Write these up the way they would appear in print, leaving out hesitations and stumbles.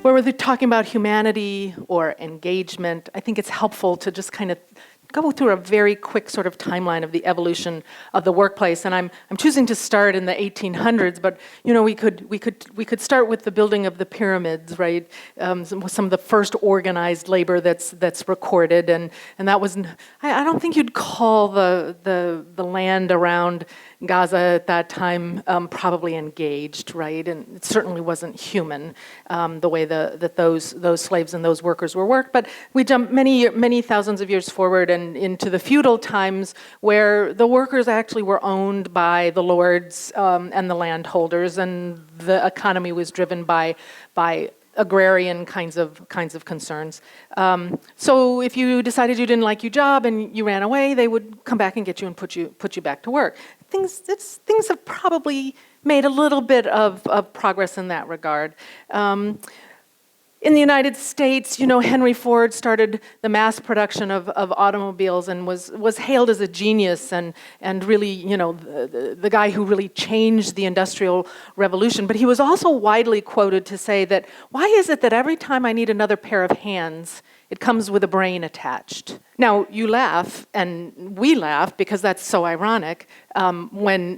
where we're talking about humanity or engagement, I think it's helpful to just kind of go through a very quick sort of timeline of the evolution of the workplace. And I'm choosing to start in the 1800s, but we could start with the building of the pyramids, right? Some of the first organized labor that's recorded, and that was, I don't think you'd call the land around Gaza at that time probably engaged, right? And it certainly wasn't human the way that those slaves and those workers were worked. But we jump many thousands of years forward and into the feudal times, where the workers actually were owned by the lords and the landholders, and the economy was driven by agrarian kinds of concerns. So if you decided you didn't like your job and you ran away, they would come back and get you and put you back to work. Things have probably made a little bit of progress in that regard. In the United States, Henry Ford started the mass production of automobiles and was hailed as a genius and really, the guy who really changed the Industrial Revolution. But he was also widely quoted to say that, why is it that every time I need another pair of hands, it comes with a brain attached? Now, you laugh, and we laugh because that's so ironic,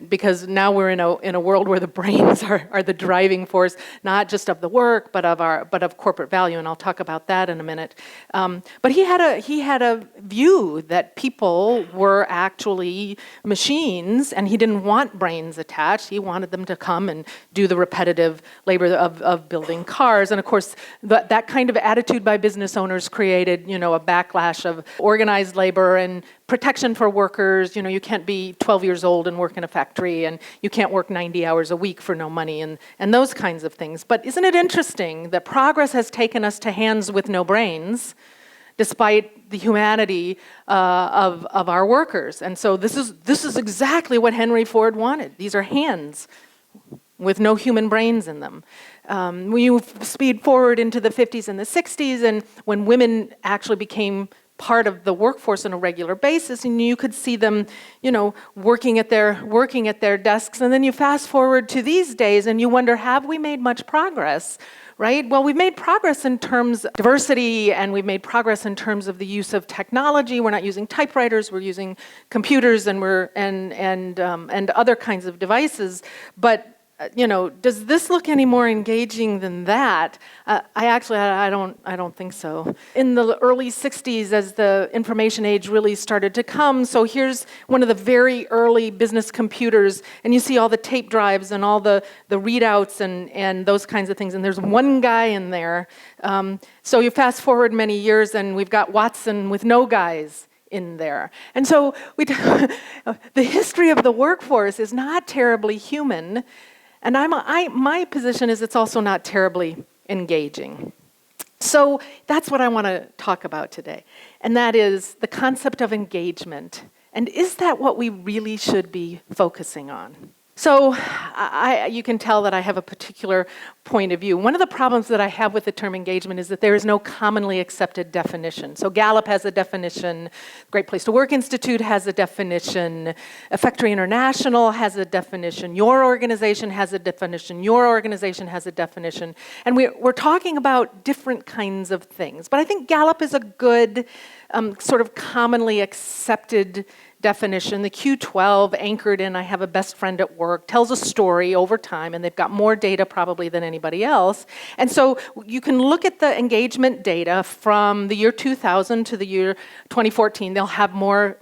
because now we're in a world where the brains are the driving force, not just of the work, but of corporate value, and I'll talk about that in a minute. But he had a view that people were actually machines, and he didn't want brains attached. He wanted them to come and do the repetitive labor of building cars, and of course, that kind of attitude by business owners created, a backlash of organized labor and protection for workers. You can't be 12 years old and work in a factory, and you can't work 90 hours a week for no money, and those kinds of things. But isn't it interesting that progress has taken us to hands with no brains, despite the humanity of our workers? And so this is exactly what Henry Ford wanted. These are hands with no human brains in them. When you speed forward into the 50s and the 60s, and when women actually became part of the workforce on a regular basis, and you could see them, working at their desks, and then you fast forward to these days, and you wonder, have we made much progress? Right? Well, we've made progress in terms of diversity, and we've made progress in terms of the use of technology. We're not using typewriters; we're using computers, and and other kinds of devices. But does this look any more engaging than that? I don't think so. In the early 60s, as the information age really started to come, so here's one of the very early business computers, and you see all the tape drives and all the readouts and those kinds of things, and there's one guy in there. So you fast forward many years, and we've got Watson with no guys in there. And so the history of the workforce is not terribly human. And my position is it's also not terribly engaging. So that's what I want to talk about today. And that is the concept of engagement. And is that what we really should be focusing on? So you can tell that I have a particular point of view. One of the problems that I have with the term engagement is that there is no commonly accepted definition. So Gallup has a definition, Great Place to Work Institute has a definition, Effectory International has a definition, your organization has a definition, your organization has a definition, and we're talking about different kinds of things. But I think Gallup is a good sort of commonly accepted definition. The Q12, anchored in I have a best friend at work, tells a story over time, and they've got more data probably than anybody else. And so you can look at the engagement data from the year 2000 to the year 2014. They'll have more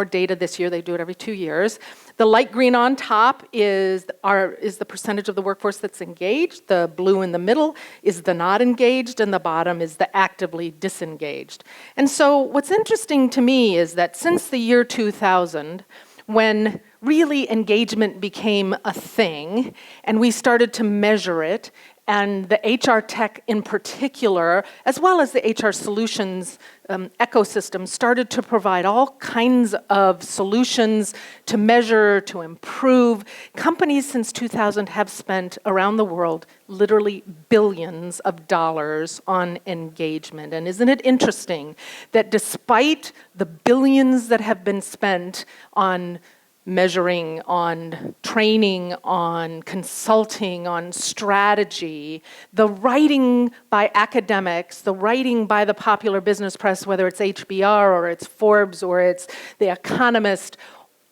data this year. They do it every 2 years. The light green on top is the percentage of the workforce that's engaged. The blue in the middle is the not engaged, and the bottom is the actively disengaged. And so what's interesting to me is that since the year 2000, when really engagement became a thing, and we started to measure it, and the HR tech in particular, as well as the HR solutions ecosystem, started to provide all kinds of solutions to measure, to improve. Companies since 2000 have spent around the world literally billions of dollars on engagement. And isn't it interesting that despite the billions that have been spent on measuring, on training, on consulting, on strategy, the writing by academics, the writing by the popular business press, whether it's HBR or it's Forbes or it's The Economist,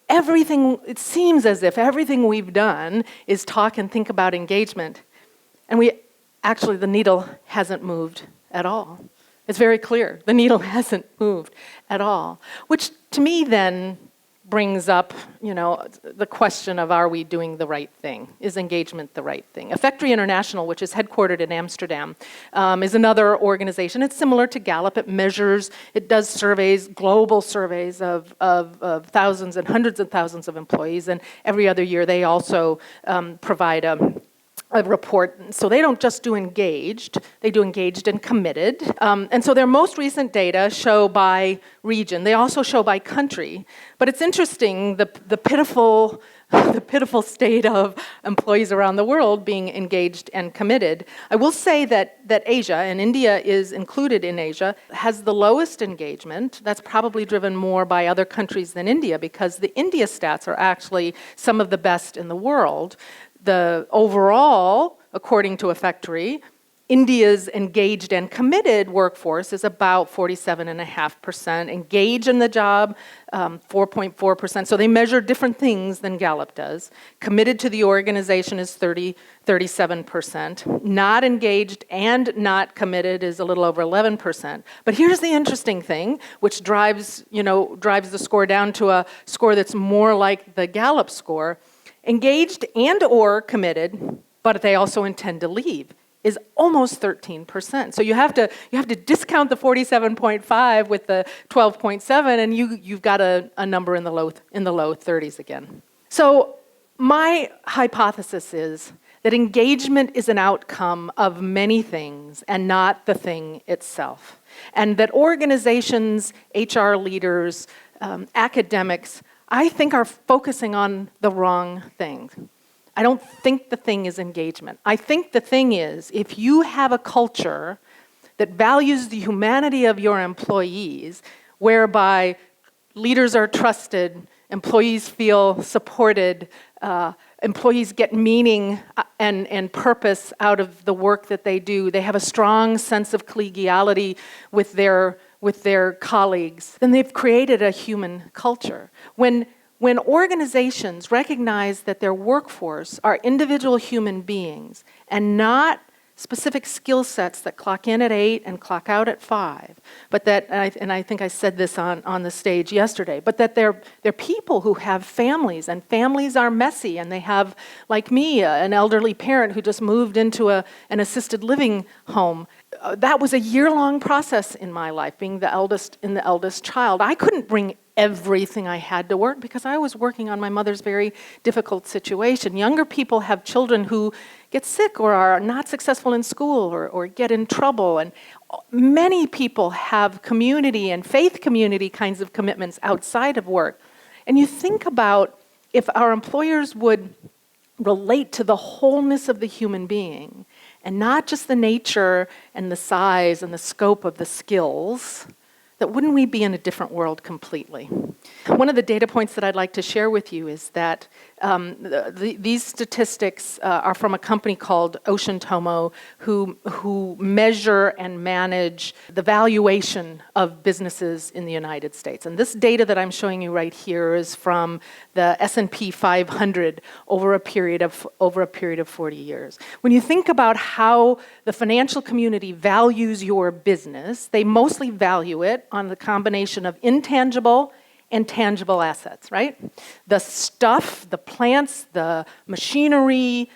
everything, it seems as if everything we've done is talk and think about engagement. And actually, the needle hasn't moved at all. It's very clear. The needle hasn't moved at all. Which to me then brings up, the question of, are we doing the right thing? Is engagement the right thing? Effectory International, which is headquartered in Amsterdam, is another organization. It's similar to Gallup. It does surveys, global surveys of thousands and hundreds of thousands of employees. And every other year they also provide a report. So they don't just do engaged, they do engaged and committed. And so their most recent data show by region. They also show by country. But it's interesting, the pitiful state of employees around the world being engaged and committed. I will say that Asia, and India is included in Asia, has the lowest engagement. That's probably driven more by other countries than India, because the India stats are actually some of the best in the world. The overall, according to Effectory, India's engaged and committed workforce is about 47.5%. Engaged in the job, 4.4%. So they measure different things than Gallup does. Committed to the organization is 37%. Not engaged and not committed is a little over 11%. But here's the interesting thing, which drives the score down to a score that's more like the Gallup score. Engaged and or committed, but they also intend to leave, is almost 13%. So you have to discount the 47.5 with the 12.7, and you've got a number in the low 30s again. So my hypothesis is that engagement is an outcome of many things and not the thing itself, and that organizations, HR leaders, academics, I think are focusing on the wrong thing. I don't think the thing is engagement. I think the thing is, if you have a culture that values the humanity of your employees, whereby leaders are trusted, employees feel supported, employees get meaning and purpose out of the work that they do, they have a strong sense of collegiality with their colleagues, then they've created a human culture. When organizations recognize that their workforce are individual human beings and not specific skill sets that clock in at 8 and clock out at 5, but that, and I think I said this on the stage yesterday, but that they're people who have families, and families are messy, and they have, like me, an elderly parent who just moved into an assisted living home. That was a year-long process in my life, being the eldest child. I couldn't bring everything I had to work because I was working on my mother's very difficult situation. Younger people have children who get sick or are not successful in school or get in trouble. And many people have community and faith community kinds of commitments outside of work. And you think about if our employers would relate to the wholeness of the human being and not just the nature and the size and the scope of the skills, that wouldn't we be in a different world completely? One of the data points that I'd like to share with you is that these statistics are from a company called Ocean Tomo, who measure and manage the valuation of businesses in the United States. And this data that I'm showing you right here is from the S&P 500 over a period of 40 years. When you think about how the financial community values your business, they mostly value it on the combination of intangible and tangible assets, right? The stuff, the plants, the machinery,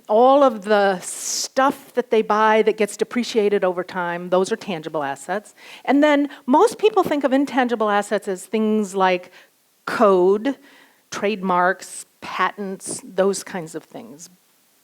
all of the stuff that they buy that gets depreciated over time, those are tangible assets. And then most people think of intangible assets as things like code, trademarks, patents, those kinds of things.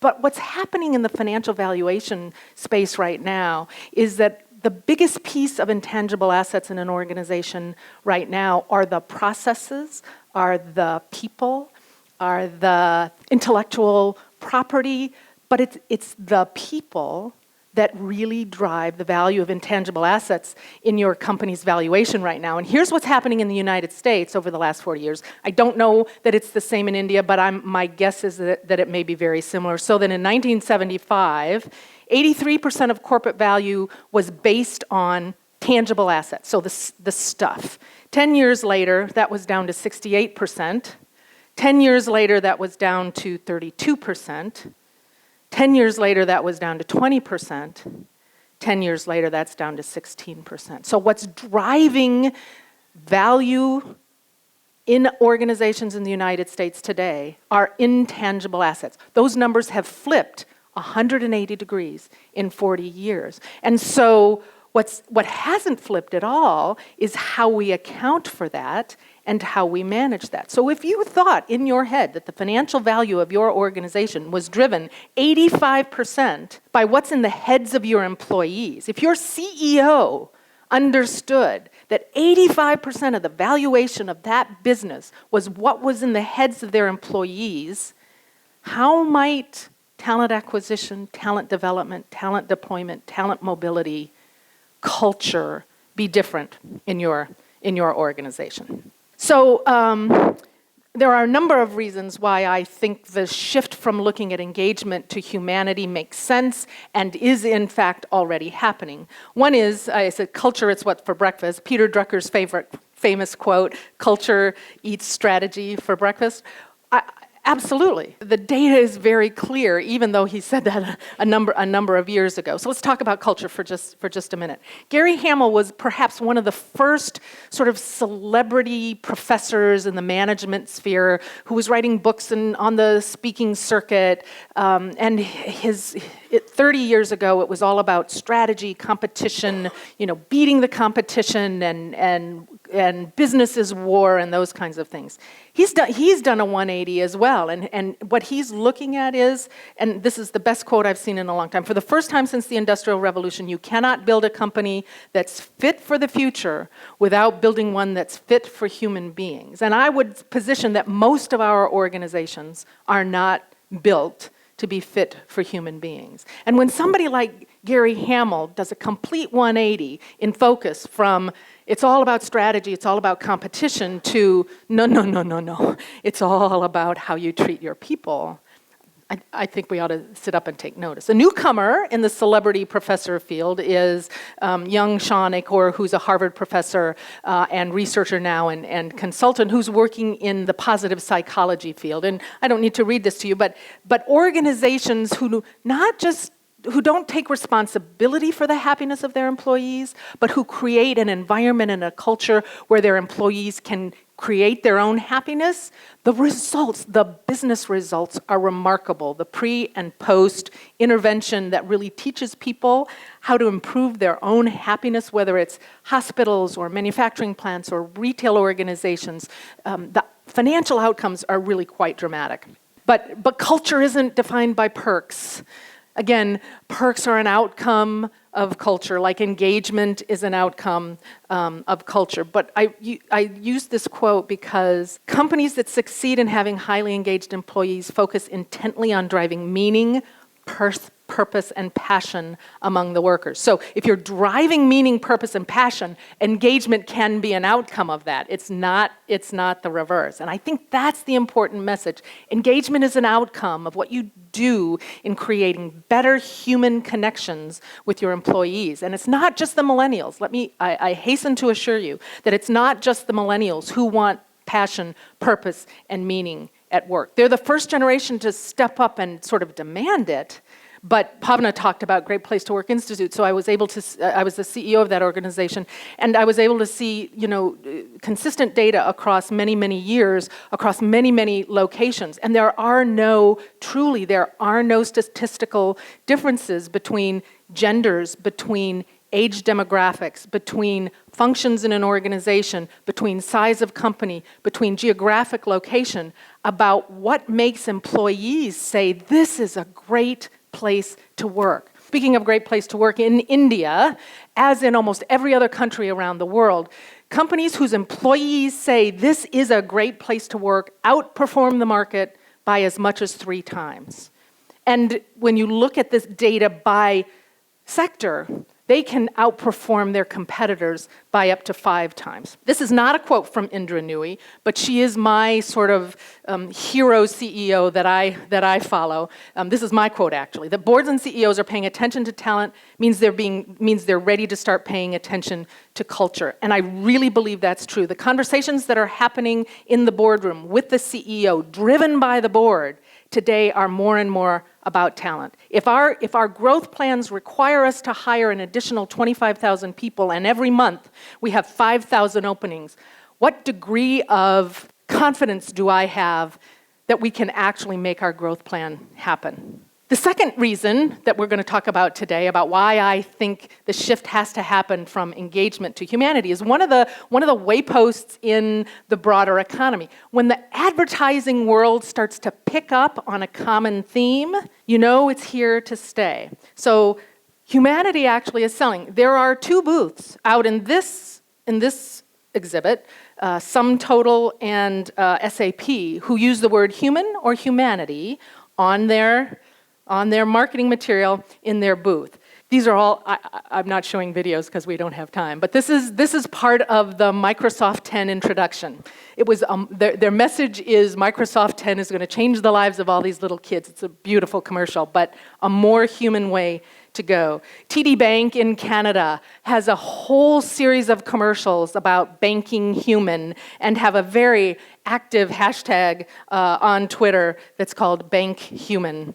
But what's happening in the financial valuation space right now is that the biggest piece of intangible assets in an organization right now are the processes, are the people, are the intellectual property, but it's the people that really drive the value of intangible assets in your company's valuation right now. And here's what's happening in the United States over the last 40 years. I don't know that it's the same in India, but my guess is that it may be very similar. So that in 1975, 83% of corporate value was based on tangible assets, so the stuff. 10 years later, that was down to 68%. 10 years later, that was down to 32%. 10 years later, that was down to 20%. 10 years later, that's down to 16%. So what's driving value in organizations in the United States today are intangible assets. Those numbers have flipped 180 degrees in 40 years. And so what hasn't flipped at all is how we account for that and how we manage that. So if you thought in your head that the financial value of your organization was driven 85% by what's in the heads of your employees, if your CEO understood that 85% of the valuation of that business was what was in the heads of their employees, how might talent acquisition, talent development, talent deployment, talent mobility, culture be different in your organization? So there are a number of reasons why I think the shift from looking at engagement to humanity makes sense and is in fact already happening. One is, I said, culture, it's what's for breakfast. Peter Drucker's famous quote, culture eats strategy for breakfast. Absolutely. The data is very clear, even though he said that a number of years ago. So let's talk about culture for just a minute. Gary Hamel was perhaps one of the first sort of celebrity professors in the management sphere who was writing books on the speaking circuit. And 30 years ago, it was all about strategy, competition, beating the competition and business is war and those kinds of things. He's done a 180 as well, and what he's looking at is, and this is the best quote I've seen in a long time, for the first time since the Industrial Revolution, you cannot build a company that's fit for the future without building one that's fit for human beings. And I would position that most of our organizations are not built to be fit for human beings. And when somebody like Gary Hamel does a complete 180 in focus from it's all about strategy, it's all about competition, to no. It's all about how you treat your people. I think we ought to sit up and take notice. A newcomer in the celebrity professor field is young Sean Acor, who's a Harvard professor and researcher now and consultant who's working in the positive psychology field. And I don't need to read this to you, but organizations who don't take responsibility for the happiness of their employees, but who create an environment and a culture where their employees can create their own happiness, the business results are remarkable. The pre and post intervention that really teaches people how to improve their own happiness, whether it's hospitals or manufacturing plants or retail organizations, the financial outcomes are really quite dramatic. But culture isn't defined by perks. Again, perks are an outcome of culture, like engagement is an outcome of culture. But I use this quote because companies that succeed in having highly engaged employees focus intently on driving meaning, purpose, and passion among the workers. So if you're driving meaning, purpose, and passion, engagement can be an outcome of that. It's not the reverse. And I think that's the important message. Engagement is an outcome of what you do in creating better human connections with your employees. And it's not just the millennials. I hasten to assure you that it's not just the millennials who want passion, purpose, and meaning at work. They're the first generation to step up and sort of demand it. But Pavna talked about Great Place to Work Institute, so I was the CEO of that organization, and I was able to see, consistent data across many years, across many locations. And there are no statistical differences between genders, between age demographics, between functions in an organization, between size of company, between geographic location, about what makes employees say, this is a great place to work. Speaking of great place to work, in India, as in almost every other country around the world, companies whose employees say this is a great place to work outperform the market by as much as 3 times. And when you look at this data by sector, they can outperform their competitors by up to 5 times. This is not a quote from Indra Nooyi, but she is my sort of hero CEO that I follow. This is my quote, actually. That boards and CEOs are paying attention to talent means they're ready to start paying attention to culture. And I really believe that's true. The conversations that are happening in the boardroom with the CEO, driven by the board, today are more and more about talent. If our growth plans require us to hire an additional 25,000 people, and every month we have 5,000 openings, what degree of confidence do I have that we can actually make our growth plan happen? The second reason that we're going to talk about today, about why I think the shift has to happen from engagement to humanity, is one of the wayposts in the broader economy. When the advertising world starts to pick up on a common theme, you know it's here to stay. So humanity actually is selling. There are 2 booths out in this exhibit, SumTotal and SAP, who use the word human or humanity on their marketing material in their booth. These are all, I'm not showing videos because we don't have time, but this is part of the Microsoft 10 introduction. It was, their message is Microsoft 10 is going to change the lives of all these little kids. It's a beautiful commercial, but a more human way to go. TD Bank in Canada has a whole series of commercials about banking human and have a very active hashtag on Twitter that's called Bank Human.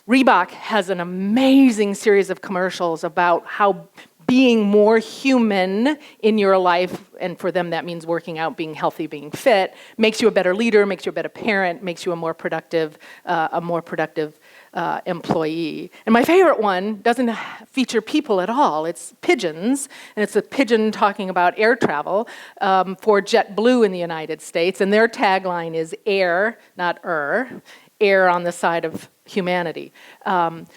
Reebok has an amazing series of commercials about how being more human in your life, and for them that means working out, being healthy, being fit, makes you a better leader, makes you a better parent, makes you a more productive employee. And my favorite one doesn't feature people at all. It's pigeons, and it's a pigeon talking about air travel for JetBlue in the United States, and their tagline is air, not air on the side of humanity.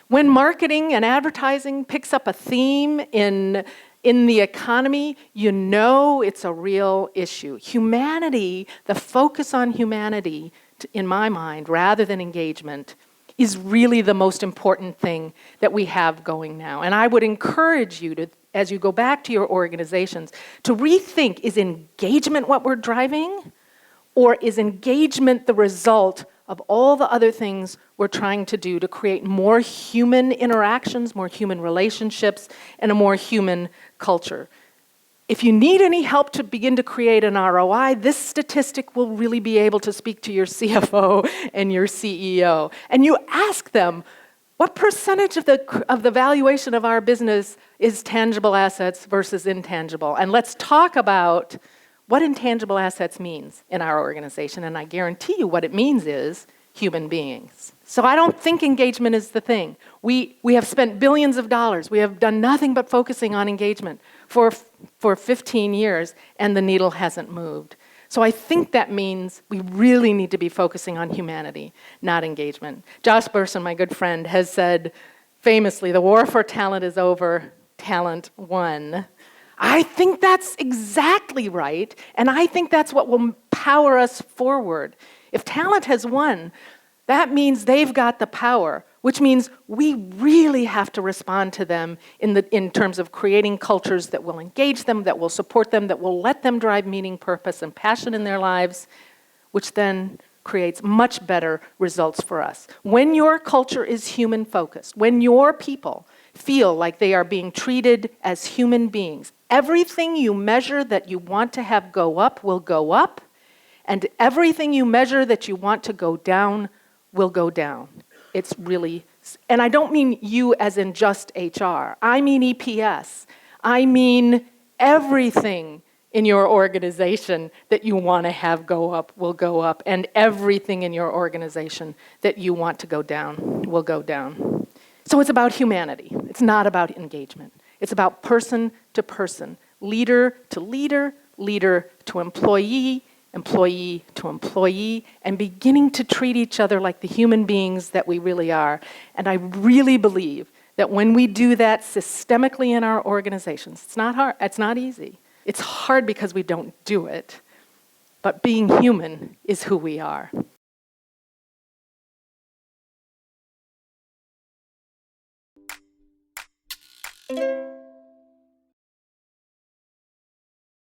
When marketing and advertising picks up a theme in the economy, you know it's a real issue. Humanity, the focus on humanity, in my mind, rather than engagement, is really the most important thing that we have going now. And I would encourage you to, as you go back to your organizations, to rethink, is engagement what we're driving? Or is engagement the result of all the other things we're trying to do to create more human interactions, more human relationships, and a more human culture? If you need any help to begin to create an ROI, this statistic will really be able to speak to your CFO and your CEO. And you ask them, what percentage of the valuation of our business is tangible assets versus intangible? And let's talk about what intangible assets means in our organization, and I guarantee you what it means is human beings. So I don't think engagement is the thing. We have spent billions of dollars. We have done nothing but focusing on engagement for 15 years, and the needle hasn't moved. So I think that means we really need to be focusing on humanity, not engagement. Josh Bersin, my good friend, has said famously, the war for talent is over, talent won. I think that's exactly right, and I think that's what will power us forward. If talent has won, that means they've got the power, which means we really have to respond to them in terms of creating cultures that will engage them, that will support them, that will let them drive meaning, purpose, and passion in their lives, which then creates much better results for us. When your culture is human-focused, when your people feel like they are being treated as human beings, everything you measure that you want to have go up will go up, and everything you measure that you want to go down will go down. It's really, and I don't mean you as in just HR. I mean EPS. I mean everything in your organization that you want to have go up will go up, and everything in your organization that you want to go down will go down. So it's about humanity. It's not about engagement. It's about person to person, leader to leader, leader to employee, employee to employee, and beginning to treat each other like the human beings that we really are. And I really believe that when we do that systemically in our organizations, it's not hard, it's not easy. It's hard because we don't do it, but being human is who we are. you.